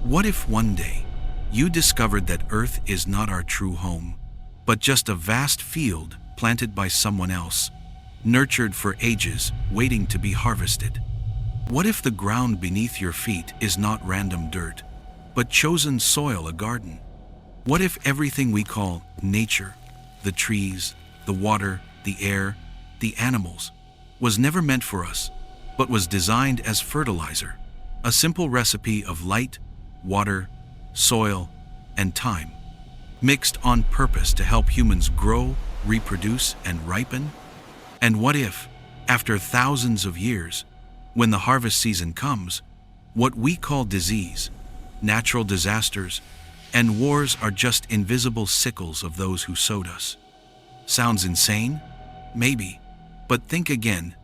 What if one day you discovered that Earth is not our true home, but just a vast field planted by someone else, nurtured for ages, waiting to be harvested? What if the ground beneath your feet is not random dirt, but chosen soil, a garden? What if everything we call nature, the trees, the water, the air, the animals, was never meant for us, but was designed as fertilizer, a simple recipe of light, water, soil, and time, mixed on purpose to help humans grow, reproduce, and ripen? And what if, after thousands of years, when the harvest season comes, what we call disease, natural disasters, and wars are just invisible sickles of those who sowed us? Sounds insane? Maybe. But think again.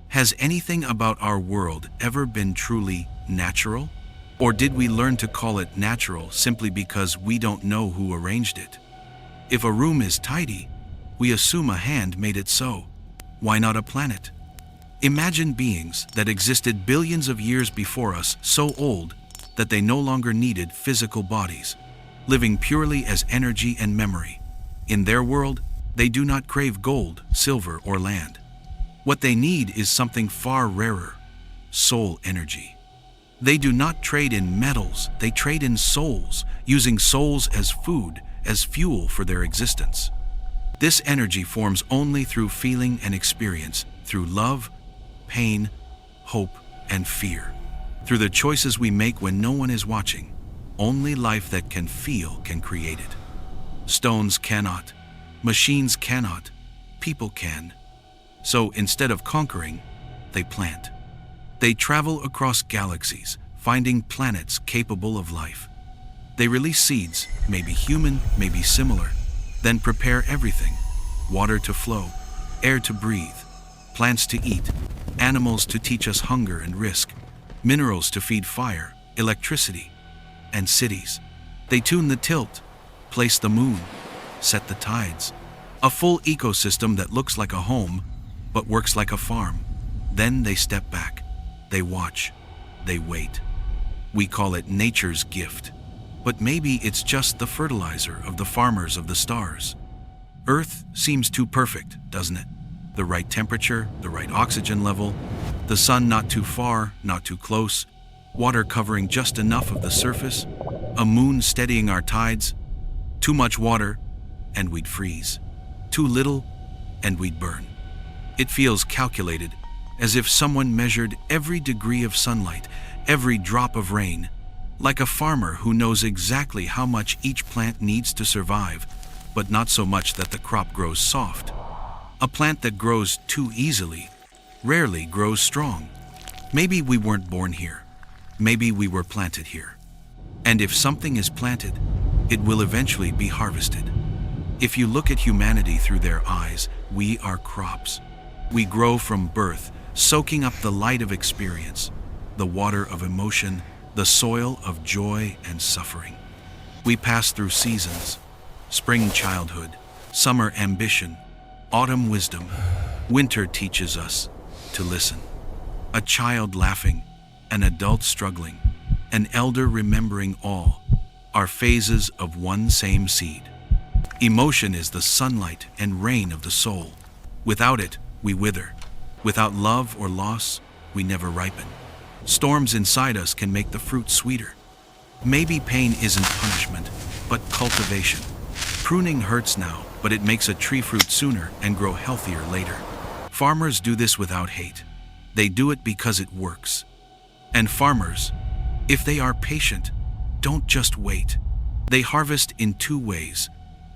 Has anything about our world ever been truly natural? Or did we learn to call it natural simply because we don't know who arranged it? If a room is tidy, we assume a hand made it so. Why not a planet? Imagine beings that existed billions of years before us, so old that they no longer needed physical bodies, living purely as energy and memory. In their world, they do not crave gold, silver, or land. What they need is something far rarer: soul energy. They do not trade in metals, they trade in souls, using souls as food, as fuel for their existence. This energy forms only through feeling and experience, through love, pain, hope, and fear. Through the choices we make when no one is watching. Only life that can feel can create it. Stones cannot, machines cannot, people can. So instead of conquering, they plant. They travel across galaxies, finding planets capable of life. They release seeds, maybe human, maybe similar, then prepare everything: water to flow, air to breathe, plants to eat, animals to teach us hunger and risk, minerals to feed fire, electricity, and cities. They tune the tilt, place the moon, set the tides. A full ecosystem that looks like a home, but works like a farm. Then they step back. They watch. They wait. We call it nature's gift. But maybe it's just the fertilizer of the farmers of the stars. Earth seems too perfect, doesn't it? The right temperature, the right oxygen level, the sun not too far, not too close, water covering just enough of the surface, a moon steadying our tides. Too much water, and we'd freeze. Too little, and we'd burn. It feels calculated, as if someone measured every degree of sunlight, every drop of rain, like a farmer who knows exactly how much each plant needs to survive, but not so much that the crop grows soft. A plant that grows too easily rarely grows strong. Maybe we weren't born here. Maybe we were planted here. And if something is planted, it will eventually be harvested. If you look at humanity through their eyes, we are crops. We grow from birth, soaking up the light of experience, the water of emotion, the soil of joy and suffering. We pass through seasons: spring childhood, summer ambition, autumn wisdom. Winter teaches us to listen. A child laughing, an adult struggling, an elder remembering, all are phases of one same seed. Emotion is the sunlight and rain of the soul. Without it, we wither. Without love or loss, we never ripen. Storms inside us can make the fruit sweeter. Maybe pain isn't punishment, but cultivation. Pruning hurts now, but it makes a tree fruit sooner and grow healthier later. Farmers do this without hate. They do it because it works. And farmers, if they are patient, don't just wait. They harvest in two ways: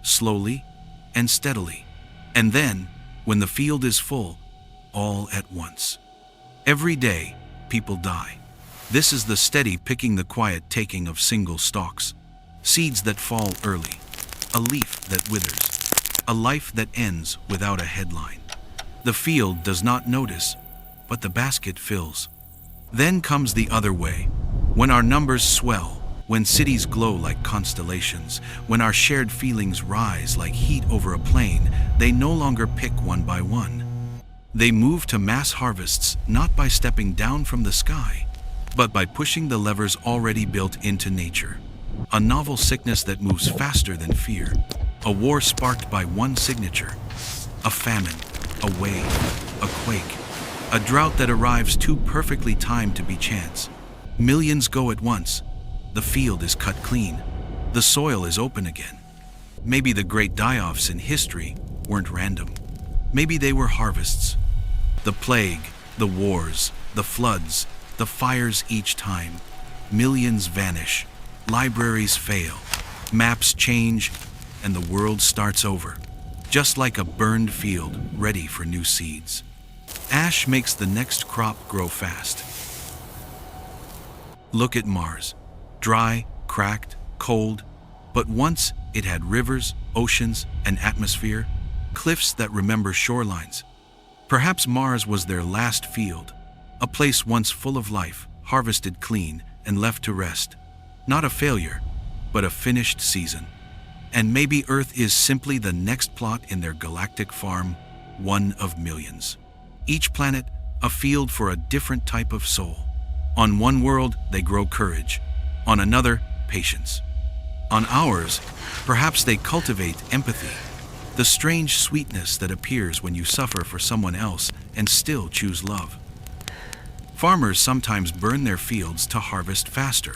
slowly and steadily. And then, when the field is full, all at once. Every day, people die. This is the steady picking, the quiet taking of single stalks. Seeds that fall early. A leaf that withers. A life that ends without a headline. The field does not notice, but the basket fills. Then comes the other way, when our numbers swell, when cities glow like constellations, when our shared feelings rise like heat over a plain. They no longer pick one by one. They move to mass harvests, not by stepping down from the sky, but by pushing the levers already built into nature. A novel sickness that moves faster than fear. A war sparked by one signature. A famine, a wave, a quake. A drought that arrives too perfectly timed to be chance. Millions go at once. The field is cut clean. The soil is open again. Maybe the great die-offs in history weren't random. Maybe they were harvests. The plague, the wars, the floods, the fires each time. Millions vanish. Libraries fail. Maps change, and the world starts over. Just like a burned field ready for new seeds. Ash makes the next crop grow fast. Look at Mars. Dry, cracked, cold, but once it had rivers, oceans, an atmosphere, cliffs that remember shorelines. Perhaps Mars was their last field, a place once full of life, harvested clean and left to rest. Not a failure, but a finished season. And maybe Earth is simply the next plot in their galactic farm, one of millions. Each planet, a field for a different type of soul. On one world, they grow courage. On another, patience. On ours, perhaps they cultivate empathy, the strange sweetness that appears when you suffer for someone else and still choose love. Farmers sometimes burn their fields to harvest faster.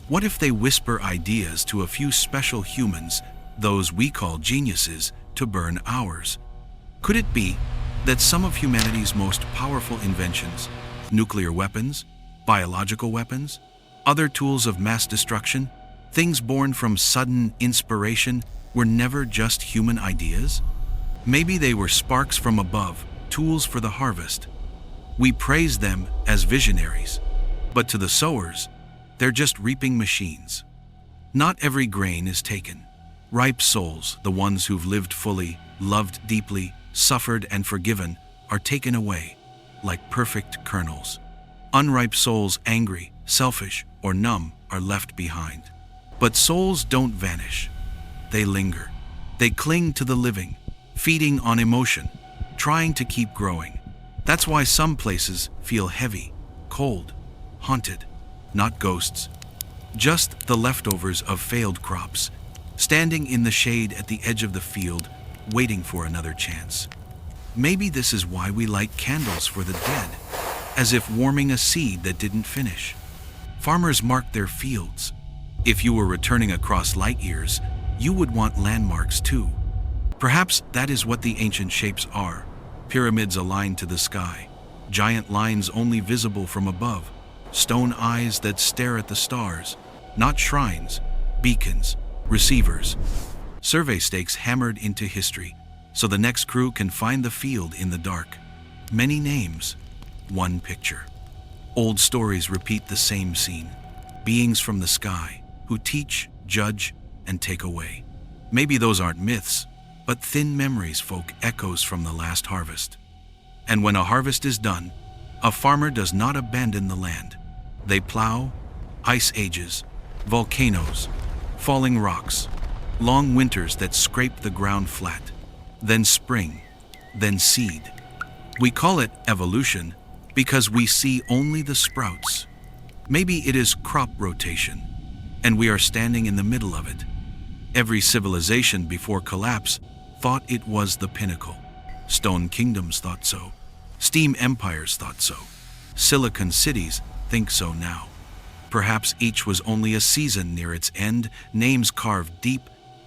What if they whisper ideas to a few special humans, those we call geniuses, to burn ours? Could it be that some of humanity's most powerful inventions, nuclear weapons, biological weapons, other tools of mass destruction, things born from sudden inspiration, were never just human ideas? Maybe they were sparks from above, tools for the harvest. We praise them as visionaries, but to the sowers, they're just reaping machines. Not every grain is taken. Ripe souls, the ones who've lived fully, loved deeply, suffered and forgiven, are taken away, like perfect kernels. Unripe souls, angry, selfish, or numb, are left behind. But souls don't vanish. They linger. They cling to the living, feeding on emotion, trying to keep growing. That's why some places feel heavy, cold, haunted. Not ghosts, just the leftovers of failed crops, standing in the shade at the edge of the field, waiting for another chance. Maybe this is why we light candles for the dead, as if warming a seed that didn't finish. Farmers mark their fields. If you were returning across light years, you would want landmarks too. Perhaps that is what the ancient shapes are, pyramids aligned to the sky, giant lines only visible from above, stone eyes that stare at the stars, not shrines, beacons, receivers. Survey stakes hammered into history, so the next crew can find the field in the dark. Many names, one picture. Old stories repeat the same scene. Beings from the sky, who teach, judge, and take away. Maybe those aren't myths, but thin memories folk echoes from the last harvest. And when a harvest is done, a farmer does not abandon the land. They plow, ice ages, volcanoes, falling rocks, long winters that scrape the ground flat, then spring, then seed. We call it evolution because we see only the sprouts. Maybe it is crop rotation, and we are standing in the middle of it. Every civilization before collapse thought it was the pinnacle. Stone kingdoms thought so. Steam empires thought so. Silicon cities think so now. Perhaps each was only a season near its end, names carved deep,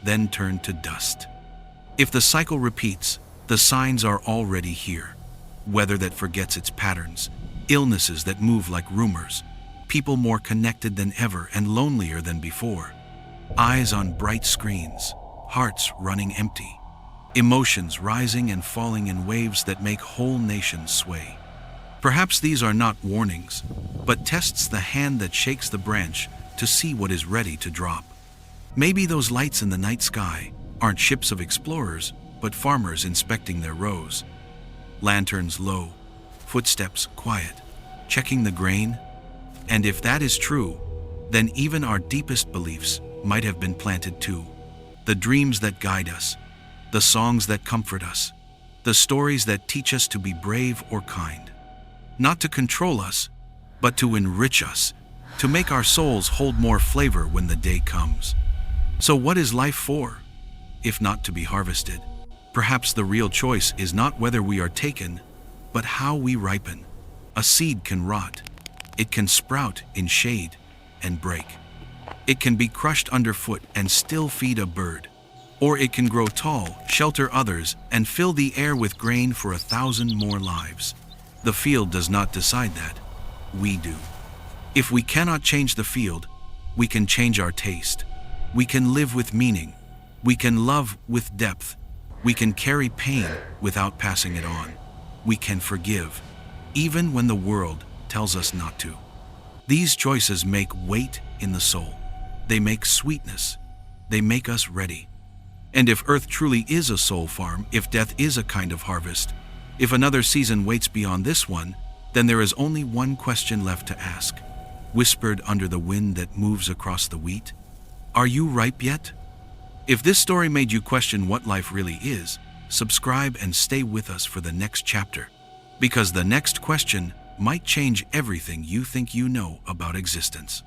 then turned to dust. If the cycle repeats, the signs are already here. Weather that forgets its patterns, illnesses that move like rumors, people more connected than ever and lonelier than before. Eyes on bright screens, hearts running empty, emotions rising and falling in waves that make whole nations sway. Perhaps these are not warnings, but tests the hand that shakes the branch to see what is ready to drop. Maybe those lights in the night sky aren't ships of explorers, but farmers inspecting their rows. Lanterns low, footsteps quiet, checking the grain. And if that is true, then even our deepest beliefs might have been planted too. The dreams that guide us, the songs that comfort us, the stories that teach us to be brave or kind. Not to control us, but to enrich us, to make our souls hold more flavor when the day comes. So what is life for, if not to be harvested? Perhaps the real choice is not whether we are taken, but how we ripen. A seed can rot. It can sprout in shade and break. It can be crushed underfoot and still feed a bird. Or it can grow tall, shelter others, and fill the air with grain for 1,000 more lives. The field does not decide that. We do. If we cannot change the field, we can change our taste. We can live with meaning. We can love with depth. We can carry pain without passing it on. We can forgive, even when the world tells us not to. These choices make weight in the soul. They make sweetness. They make us ready. And if earth truly is a soul farm, if death is a kind of harvest, if another season waits beyond this one, then there is only one question left to ask, whispered under the wind that moves across the wheat. Are you ripe yet? If this story made you question what life really is, subscribe and stay with us for the next chapter, because the next question might change everything you think you know about existence.